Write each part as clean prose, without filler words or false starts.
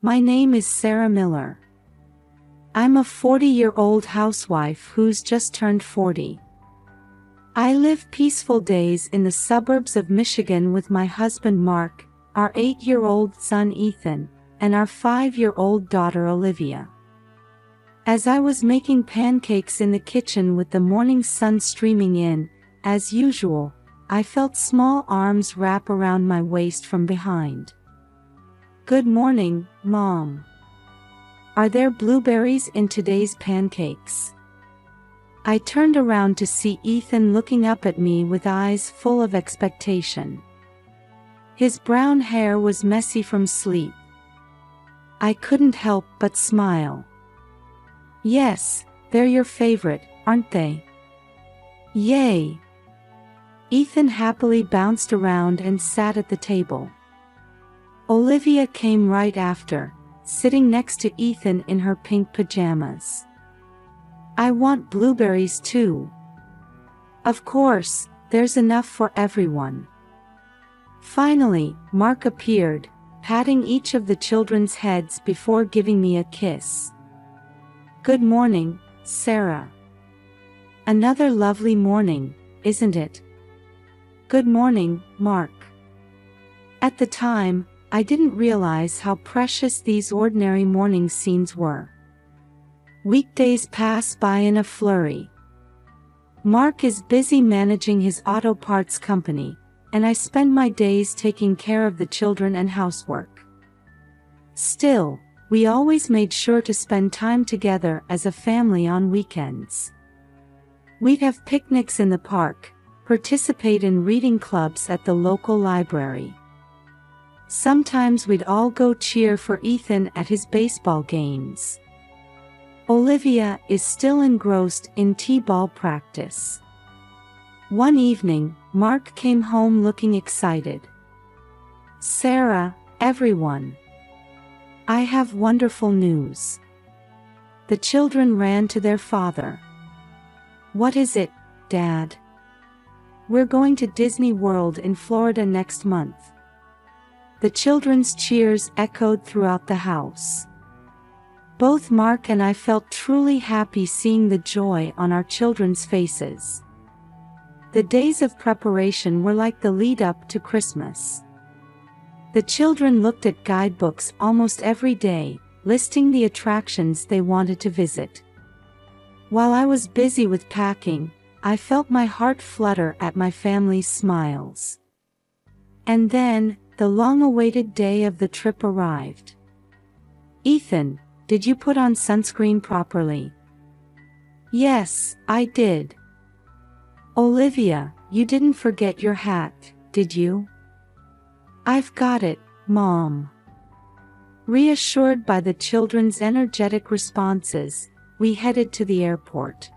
My name is Sarah Miller. I'm a 40-year-old housewife who's just turned 40. I live peaceful days in the suburbs of Michigan with my husband Mark, our 8-year-old son Ethan, and our 5-year-old daughter Olivia. As I was making pancakes in the kitchen with the morning sun streaming in, as usual, I felt small arms wrap around my waist from behind. "Good morning, Mom. Are there blueberries in today's pancakes?" I turned around to see Ethan looking up at me with eyes full of expectation. His brown hair was messy from sleep. I couldn't help but smile. "Yes, they're your favorite, aren't they?" "Yay!" Ethan happily bounced around and sat at the table. Olivia came right after, sitting next to Ethan in her pink pajamas. "I want blueberries too." "Of course, there's enough for everyone." Finally, Mark appeared, patting each of the children's heads before giving me a kiss. "Good morning, Sarah. Another lovely morning, isn't it?" "Good morning, Mark." At the time, I didn't realize how precious these ordinary morning scenes were. Weekdays pass by in a flurry. Mark is busy managing his auto parts company, and I spend my days taking care of the children and housework. Still, we always made sure to spend time together as a family on weekends. We'd have picnics in the park, participate in reading clubs at the local library. Sometimes we'd all go cheer for Ethan at his baseball games. Olivia is still engrossed in t-ball practice. One evening, Mark came home looking excited. "Sarah, everyone. I have wonderful news." The children ran to their father. "What is it, Dad?" "We're going to Disney World in Florida next month." The children's cheers echoed throughout the house. Both Mark and I felt truly happy seeing the joy on our children's faces. The days of preparation were like the lead-up to Christmas. The children looked at guidebooks almost every day, listing the attractions they wanted to visit. While I was busy with packing, I felt my heart flutter at my family's smiles. And then, the long-awaited day of the trip arrived. "Ethan, did you put on sunscreen properly?" "Yes, I did." "Olivia, you didn't forget your hat, did you?" "I've got it, Mom." Reassured by the children's energetic responses, we headed to the airport.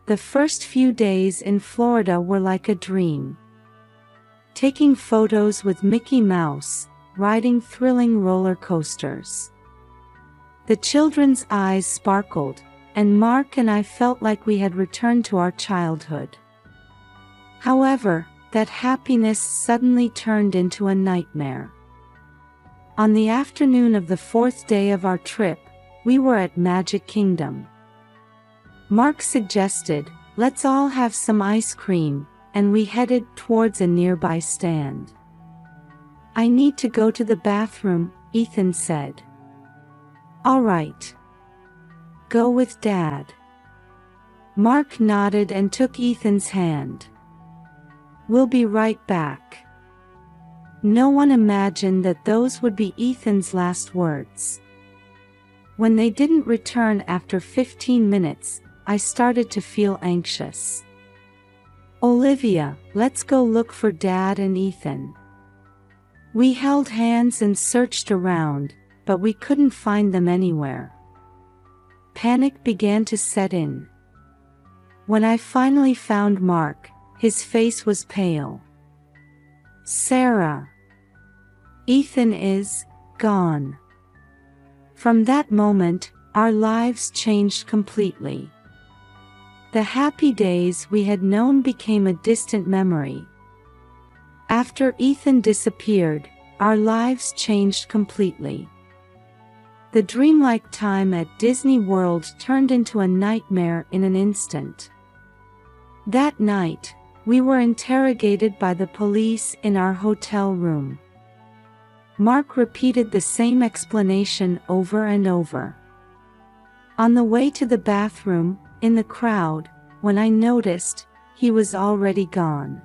The first few days in Florida were like a dream. Taking photos with Mickey Mouse, riding thrilling roller coasters. The children's eyes sparkled, and Mark and I felt like we had returned to our childhood. However, that happiness suddenly turned into a nightmare. On the afternoon of the 4th day of our trip, we were at Magic Kingdom. Mark suggested, "Let's all have some ice cream," and we headed towards a nearby stand. "I need to go to the bathroom," Ethan said. "All right. Go with Dad." Mark nodded and took Ethan's hand. "We'll be right back." No one imagined that those would be Ethan's last words. When they didn't return after 15 minutes, I started to feel anxious. "Olivia, let's go look for Dad and Ethan." We held hands and searched around, but we couldn't find them anywhere. Panic began to set in. When I finally found Mark, his face was pale. "Sarah, Ethan is gone." From that moment, our lives changed completely. The happy days we had known became a distant memory. After Ethan disappeared, our lives changed completely. The dreamlike time at Disney World turned into a nightmare in an instant. That night, we were interrogated by the police in our hotel room. Mark repeated the same explanation over and over. On the way to the bathroom, in the crowd, when I noticed, he was already gone.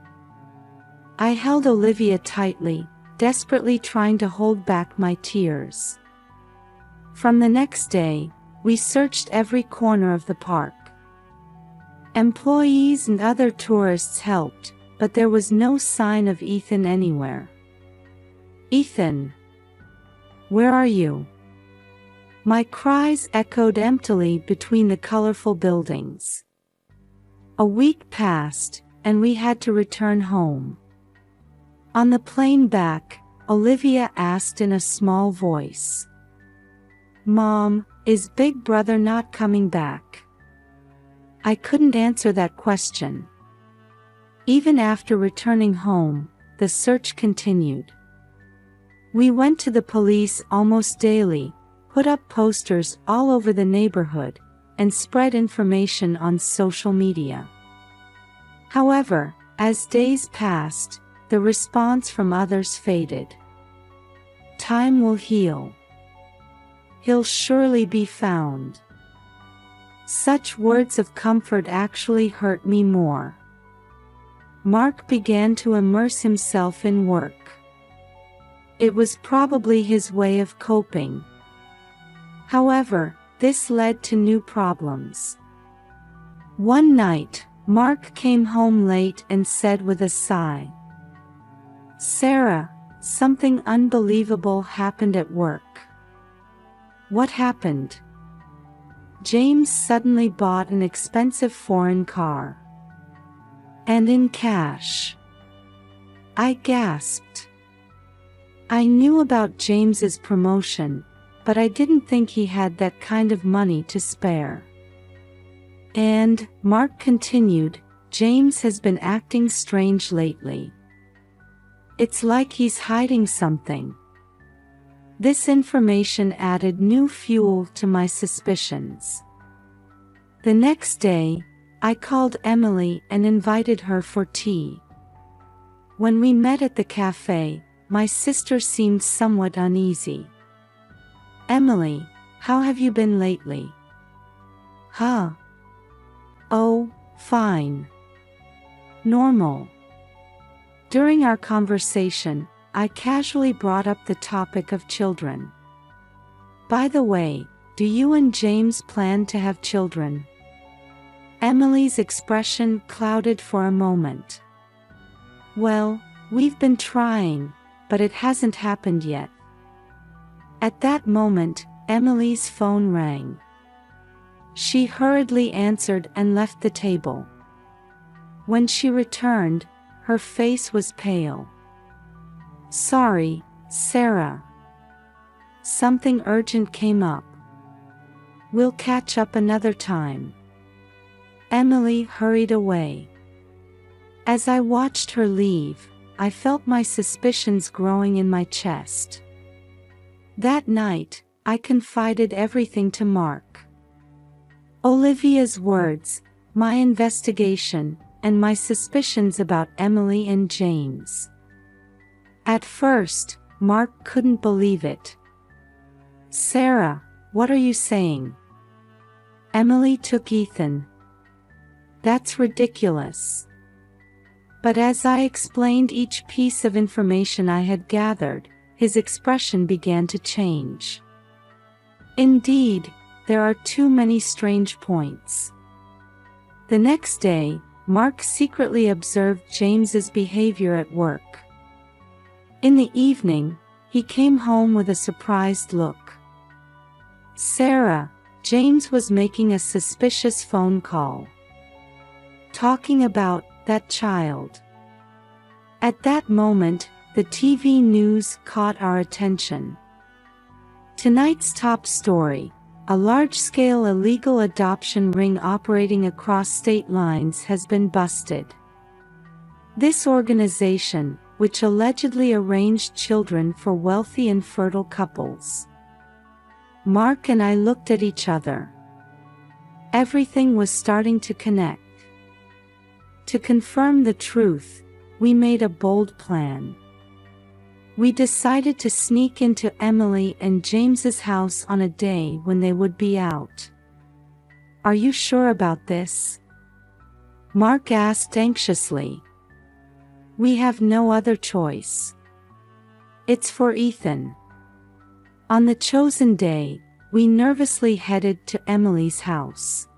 I held Olivia tightly, desperately trying to hold back my tears. From the next day, we searched every corner of the park. Employees and other tourists helped, but there was no sign of Ethan anywhere. Ethan! Where are you? My cries echoed emptily between the colorful buildings. A week passed, and we had to return home. On the plane back, Olivia asked in a small voice, "Mom, is Big Brother not coming back?" I couldn't answer that question. Even after returning home, the search continued. We went to the police almost daily, put up posters all over the neighborhood, and spread information on social media. However, as days passed, the response from others faded. Time will heal. He'll surely be found. Such words of comfort actually hurt me more. Mark began to immerse himself in work. It was probably his way of coping. However, this led to new problems. One night, Mark came home late and said with a sigh, "Sarah, something unbelievable happened at work." What happened? James suddenly bought an expensive foreign car. And in cash. I gasped. I knew about James's promotion, but I didn't think he had that kind of money to spare. And, Mark continued, James has been acting strange lately. It's like he's hiding something. This information added new fuel to my suspicions. The next day, I called Emily and invited her for tea. When we met at the cafe, my sister seemed somewhat uneasy. "Emily, how have you been lately?" "Huh? Oh, fine. Normal." During our conversation, I casually brought up the topic of children. "By the way, do you and James plan to have children?" Emily's expression clouded for a moment. "Well, we've been trying, but it hasn't happened yet." At that moment, Emily's phone rang. She hurriedly answered and left the table. When she returned, her face was pale. "Sorry, Sarah. Something urgent came up. We'll catch up another time." Emily hurried away. As I watched her leave, I felt my suspicions growing in my chest. That night, I confided everything to Mark. Olivia's words, my investigation, and my suspicions about Emily and James. At first, Mark couldn't believe it. "Sarah, what are you saying?" Emily took Ethan. "That's ridiculous." But as I explained each piece of information I had gathered, his expression began to change. Indeed, there are too many strange points. The next day, Mark secretly observed James's behavior at work. In the evening, he came home with a surprised look. "Sarah, James was making a suspicious phone call. Talking about that child." At that moment, the TV news caught our attention. Tonight's top story: a large-scale illegal adoption ring operating across state lines has been busted. This organization, which allegedly arranged children for wealthy and fertile couples. Mark and I looked at each other. Everything was starting to connect. To confirm the truth, we made a bold plan. We decided to sneak into Emily and James's house on a day when they would be out. "Are you sure about this?" Mark asked anxiously. "We have no other choice. It's for Ethan." On the chosen day, we nervously headed to Emily's house.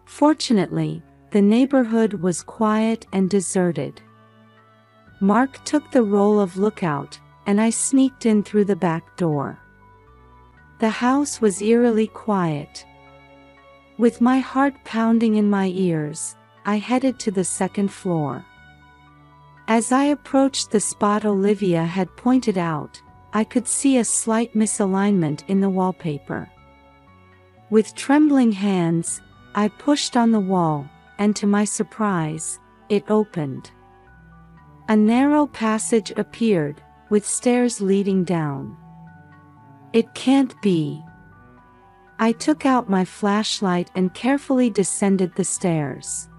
Fortunately, the neighborhood was quiet and deserted. Mark took the role of lookout, and I sneaked in through the back door. The house was eerily quiet. With my heart pounding in my ears, I headed to the second floor. As I approached the spot Olivia had pointed out, I could see a slight misalignment in the wallpaper. With trembling hands, I pushed on the wall, and to my surprise, it opened. A narrow passage appeared, with stairs leading down. "It can't be." I took out my flashlight and carefully descended the stairs.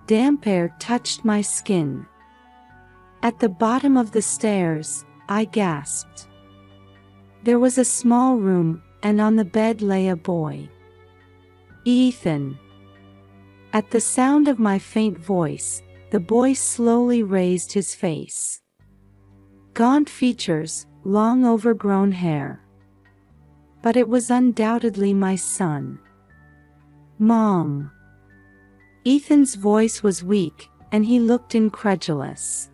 Damp air touched my skin. At the bottom of the stairs, I gasped. There was a small room, and on the bed lay a boy. "Ethan." At the sound of my faint voice, the boy slowly raised his face. Gaunt features, long overgrown hair. But it was undoubtedly my son. "Mom." Ethan's voice was weak, and he looked incredulous.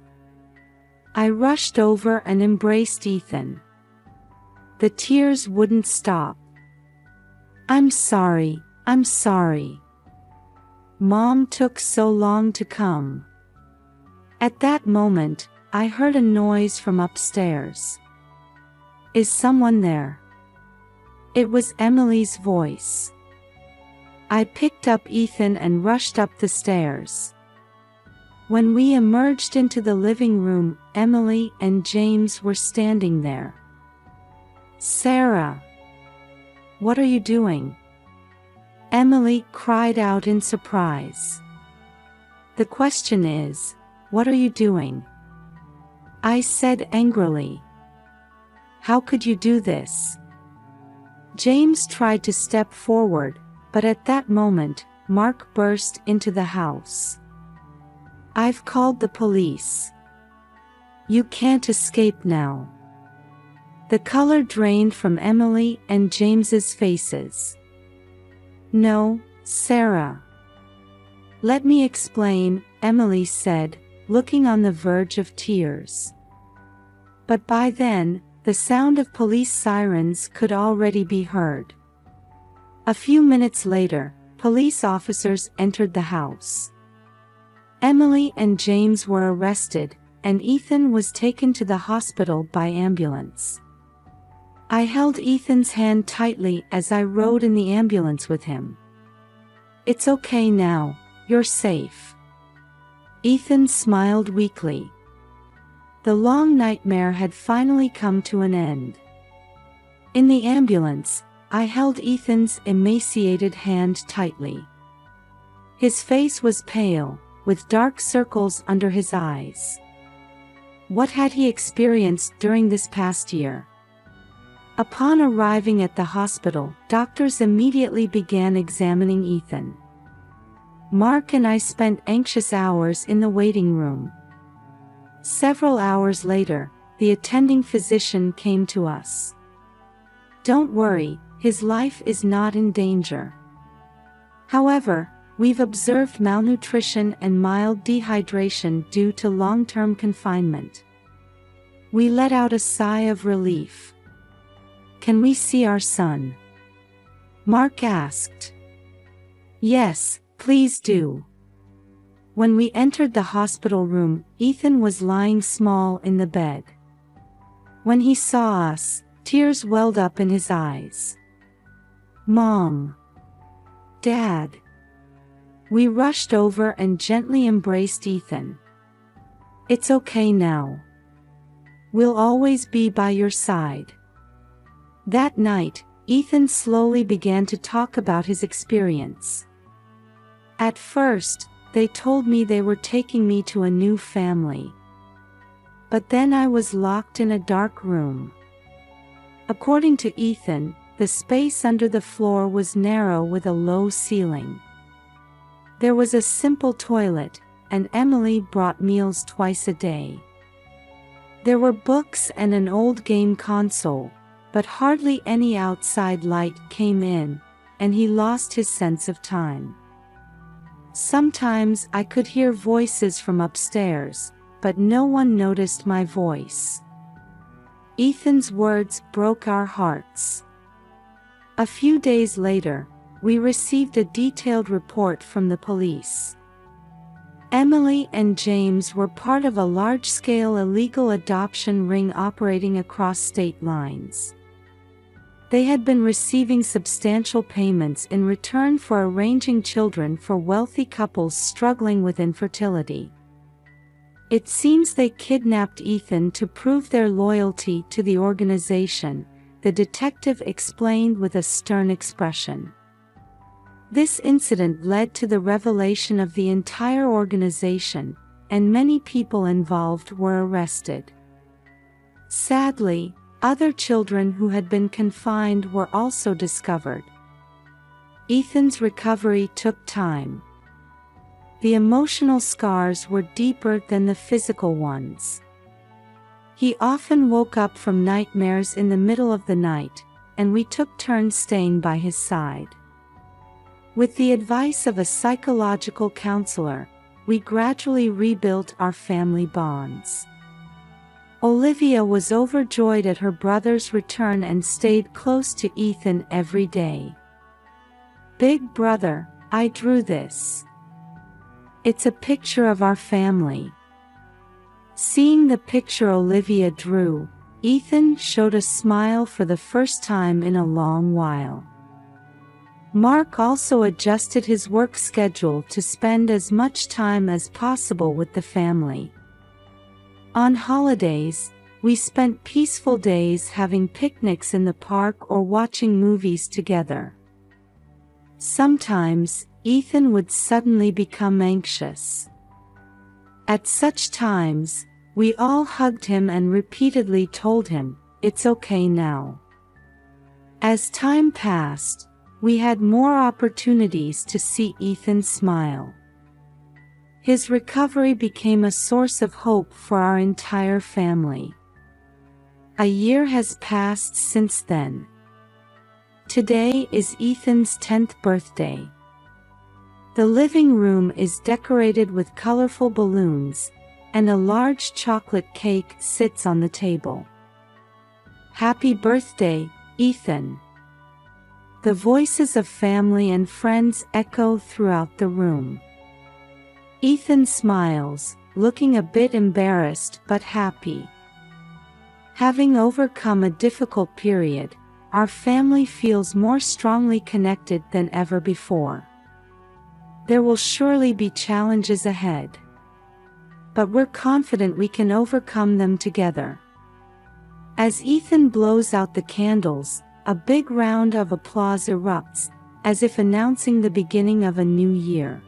I rushed over and embraced Ethan. The tears wouldn't stop. I'm sorry. Mom took so long to come." At that moment, I heard a noise from upstairs. "Is someone there?" It was Emily's voice. I picked up Ethan and rushed up the stairs. When we emerged into the living room, Emily and James were standing there. "Sarah, what are you doing?" Emily cried out in surprise. "The question is, what are you doing?" I said angrily. "How could you do this?" James tried to step forward, but at that moment, Mark burst into the house. "I've called the police. You can't escape now." The color drained from Emily and James's faces. "No, Sarah. Let me explain," Emily said, looking on the verge of tears. But by then, the sound of police sirens could already be heard. A few minutes later, police officers entered the house. Emily and James were arrested, and Ethan was taken to the hospital by ambulance. I held Ethan's hand tightly as I rode in the ambulance with him. "It's okay now, you're safe." Ethan smiled weakly. The long nightmare had finally come to an end. In the ambulance, I held Ethan's emaciated hand tightly. His face was pale, with dark circles under his eyes. What had he experienced during this past year? Upon arriving at the hospital, doctors immediately began examining Ethan. Mark and I spent anxious hours in the waiting room. Several hours later, the attending physician came to us. "Don't worry, his life is not in danger. However, we've observed malnutrition and mild dehydration due to long-term confinement." We let out a sigh of relief. "Can we see our son?" Mark asked. "Yes, please do." When we entered the hospital room, Ethan was lying small in the bed. When he saw us, tears welled up in his eyes. "Mom! Dad!" We rushed over and gently embraced Ethan. "It's okay now. We'll always be by your side." That night, Ethan slowly began to talk about his experience. At first, they told me they were taking me to a new family. But then I was locked in a dark room. According to Ethan, the space under the floor was narrow with a low ceiling. There was a simple toilet, and Emily brought meals twice a day. There were books and an old game console, but hardly any outside light came in, and he lost his sense of time. Sometimes I could hear voices from upstairs, but no one noticed my voice. Ethan's words broke our hearts. A few days later, we received a detailed report from the police. Emily and James were part of a large-scale illegal adoption ring operating across state lines. They had been receiving substantial payments in return for arranging children for wealthy couples struggling with infertility. It seems they kidnapped Ethan to prove their loyalty to the organization, the detective explained with a stern expression. This incident led to the revelation of the entire organization, and many people involved were arrested. Sadly, other children who had been confined were also discovered. Ethan's recovery took time. The emotional scars were deeper than the physical ones. He often woke up from nightmares in the middle of the night, and we took turns staying by his side. With the advice of a psychological counselor, we gradually rebuilt our family bonds. Olivia was overjoyed at her brother's return and stayed close to Ethan every day. "Big brother, I drew this. It's a picture of our family." Seeing the picture Olivia drew, Ethan showed a smile for the first time in a long while. Mark also adjusted his work schedule to spend as much time as possible with the family. On holidays, we spent peaceful days having picnics in the park or watching movies together. Sometimes, Ethan would suddenly become anxious. At such times, we all hugged him and repeatedly told him, "It's okay now." As time passed, we had more opportunities to see Ethan smile. His recovery became a source of hope for our entire family. A year has passed since then. Today is Ethan's 10th birthday. The living room is decorated with colorful balloons, and a large chocolate cake sits on the table. "Happy birthday, Ethan." The voices of family and friends echo throughout the room. Ethan smiles, looking a bit embarrassed but happy. Having overcome a difficult period, our family feels more strongly connected than ever before. There will surely be challenges ahead, but we're confident we can overcome them together. As Ethan blows out the candles, a big round of applause erupts, as if announcing the beginning of a new year.